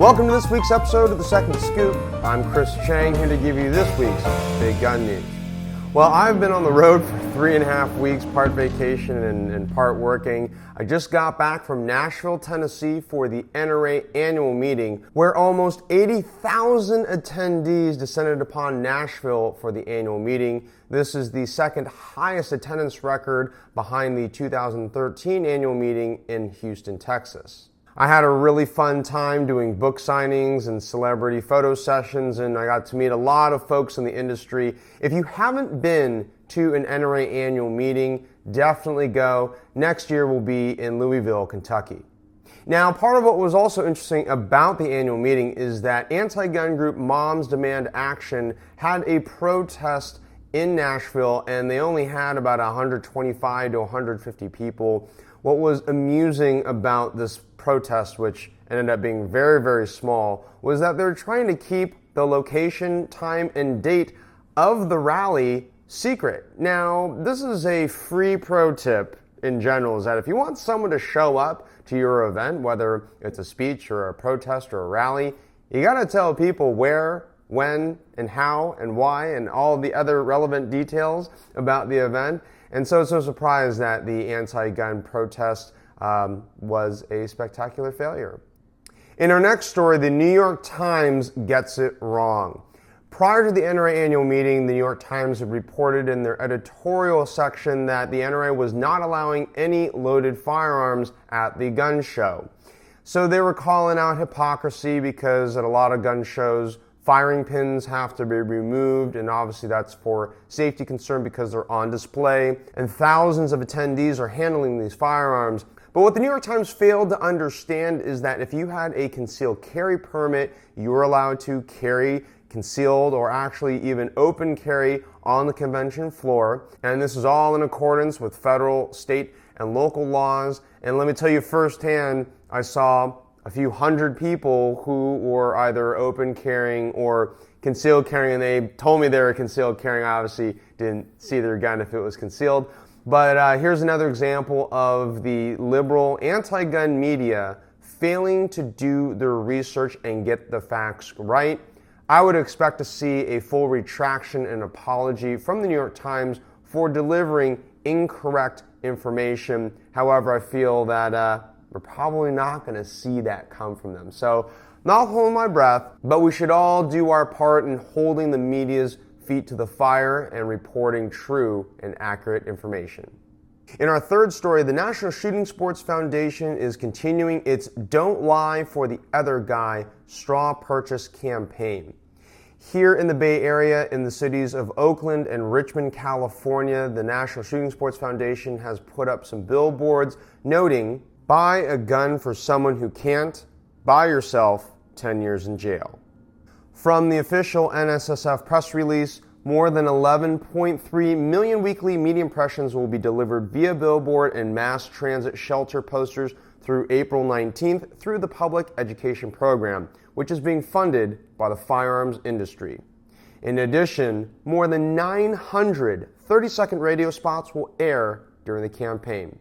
Welcome to this week's episode of The Second Scoop. I'm Chris Cheng, here to give you this week's big gun news. Well, I've been on the road for 3.5 weeks, part vacation and part working. I just got back from Nashville, Tennessee for the NRA annual meeting, where almost 80,000 attendees descended upon Nashville for the annual meeting. This is the second highest attendance record behind the 2013 annual meeting in Houston, Texas. I had a really fun time doing book signings and celebrity photo sessions, and I got to meet a lot of folks in the industry. If you haven't been to an NRA annual meeting, definitely go. Next year will be in Louisville, Kentucky. Now, part of what was also interesting about the annual meeting is that anti-gun group Moms Demand Action had a protest in Nashville, and they only had about 125 to 150 people. What was amusing about this protest, which ended up being very, very small, was that they're trying to keep the location, time, and date of the rally secret. Now, this is a free pro tip in general, is that if you want someone to show up to your event, whether it's a speech or a protest or a rally, you gotta tell people where, when, and how, and why, and all the other relevant details about the event. And so it's no surprise that the anti-gun protest was a spectacular failure. In our next story, the New York Times gets it wrong. Prior to the NRA annual meeting, the New York Times had reported in their editorial section that the NRA was not allowing any loaded firearms at the gun show. So they were calling out hypocrisy because at a lot of gun shows, firing pins have to be removed, and obviously that's for safety concern because they're on display, and thousands of attendees are handling these firearms. But what the New York Times failed to understand is that if you had a concealed carry permit, you were allowed to carry concealed or actually even open carry on the convention floor, and this is all in accordance with federal, state, and local laws. And let me tell you firsthand, I saw a few hundred people who were either open carrying or concealed carrying, and they told me they were concealed carrying. I obviously didn't see their gun if it was concealed. But here's another example of the liberal anti-gun media failing to do their research and get the facts right. I would expect to see a full retraction and apology from the New York Times for delivering incorrect information. However, I feel that we're probably not going to see that come from them. So, not holding my breath, but we should all do our part in holding the media's feet to the fire and reporting true and accurate information. In our third story, the National Shooting Sports Foundation is continuing its Don't Lie for the Other Guy straw purchase campaign. Here in the Bay Area, in the cities of Oakland and Richmond, California, the National Shooting Sports Foundation has put up some billboards noting, "Buy a gun for someone who can't. Buy yourself 10 years in jail." From the official NSSF press release, more than 11.3 million weekly media impressions will be delivered via billboard and mass transit shelter posters through April 19th through the public education program, which is being funded by the firearms industry. In addition, more than 900 30-second radio spots will air during the campaign.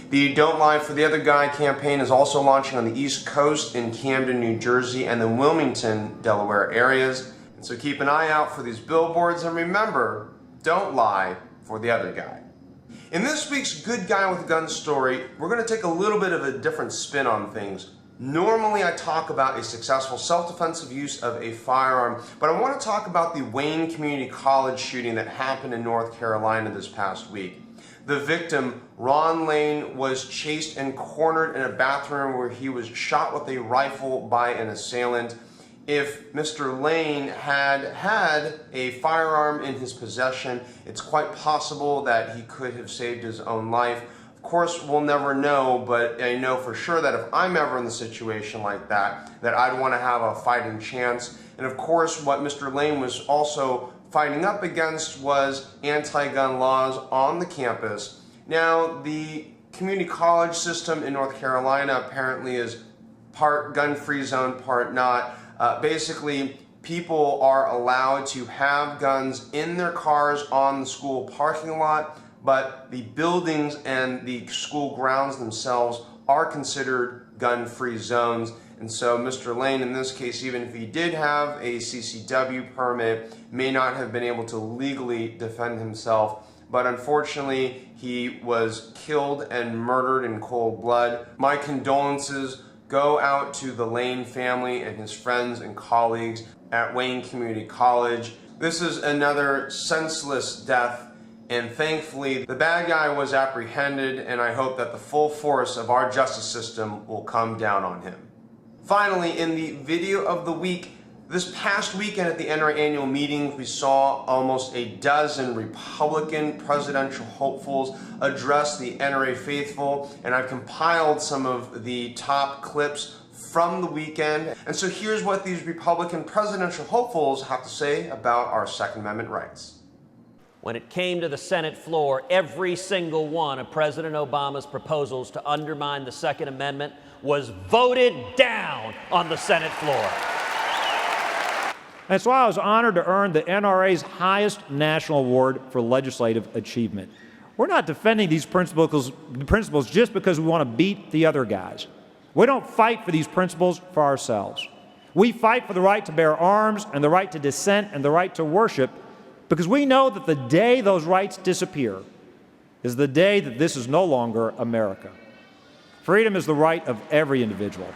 The Don't Lie for the Other Guy campaign is also launching on the East Coast in Camden, New Jersey, and the Wilmington, Delaware areas. And so keep an eye out for these billboards, and remember, don't lie for the other guy. In this week's Good Guy with a Gun story, we're going to take a little bit of a different spin on things. Normally I talk about a successful self-defensive use of a firearm, but I want to talk about the Wayne Community College shooting that happened in North Carolina this past week. The victim, Ron Lane, was chased and cornered in a bathroom where he was shot with a rifle by an assailant. If Mr. Lane had a firearm in his possession, it's quite possible that he could have saved his own life. Of course, we'll never know, but I know for sure that if I'm ever in a situation like that I'd want to have a fighting chance. And of course, what Mr. Lane was also fighting up against was anti-gun laws on the campus. Now, the community college system in North Carolina apparently is part gun-free zone, part not. Basically, people are allowed to have guns in their cars on the school parking lot, but the buildings and the school grounds themselves are considered gun-free zones. And so Mr. Lane, in this case, even if he did have a CCW permit, may not have been able to legally defend himself. But unfortunately, he was killed and murdered in cold blood. My condolences go out to the Lane family and his friends and colleagues at Wayne Community College. This is another senseless death, and thankfully the bad guy was apprehended, and I hope that the full force of our justice system will come down on him. Finally, in the video of the week, this past weekend at the NRA annual meeting, we saw almost a dozen Republican presidential hopefuls address the NRA faithful, and I've compiled some of the top clips from the weekend. And so here's what these Republican presidential hopefuls have to say about our Second Amendment rights. When it came to the Senate floor, every single one of President Obama's proposals to undermine the Second Amendment was voted down on the Senate floor. That's why I was honored to earn the NRA's highest national award for legislative achievement. We're not defending these principles just because we want to beat the other guys. We don't fight for these principles for ourselves. We fight for the right to bear arms and the right to dissent and the right to worship because we know that the day those rights disappear is the day that this is no longer America. Freedom is the right of every individual.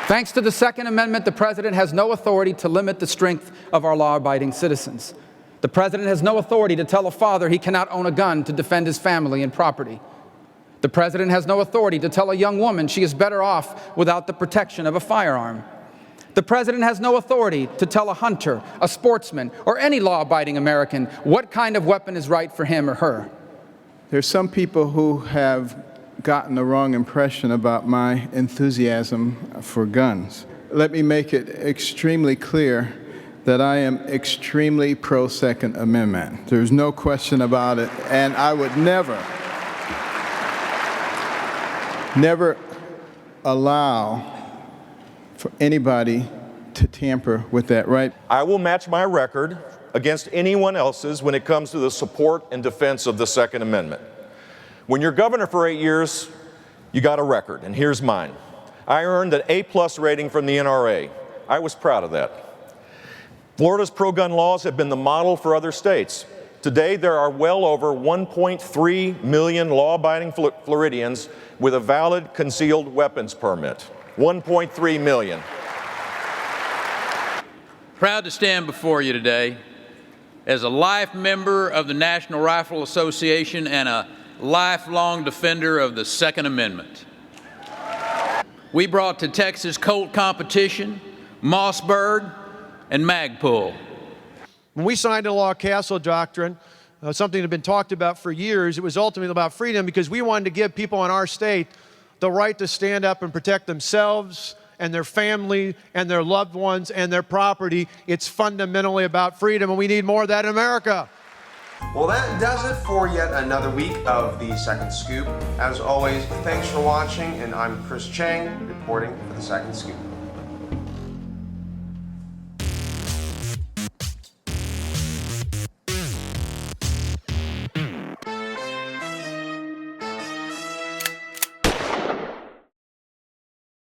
Thanks to the Second Amendment, the President has no authority to limit the strength of our law-abiding citizens. The President has no authority to tell a father he cannot own a gun to defend his family and property. The President has no authority to tell a young woman she is better off without the protection of a firearm. The President has no authority to tell a hunter, a sportsman, or any law-abiding American what kind of weapon is right for him or her. There's some people who have gotten the wrong impression about my enthusiasm for guns. Let me make it extremely clear that I am extremely pro-Second Amendment. There's no question about it, and I would never allow for anybody to tamper with that right. I will match my record against anyone else's when it comes to the support and defense of the Second Amendment. When you're governor for 8 years, you got a record, and here's mine. I earned an A+ rating from the NRA. I was proud of that. Florida's pro-gun laws have been the model for other states. Today, there are well over 1.3 million law-abiding Floridians with a valid concealed weapons permit. 1.3 million. Proud to stand before you today as a life member of the National Rifle Association and a lifelong defender of the Second Amendment. We brought to Texas Colt competition, Mossberg, and Magpul. When we signed the Law Castle Doctrine, something that had been talked about for years, it was ultimately about freedom because we wanted to give people in our state the right to stand up and protect themselves and their family and their loved ones and their property. It's fundamentally about freedom, and we need more of that in America. Well, that does it for yet another week of The Second Scoop. As always, thanks for watching, and I'm Chris Cheng, reporting for The Second Scoop.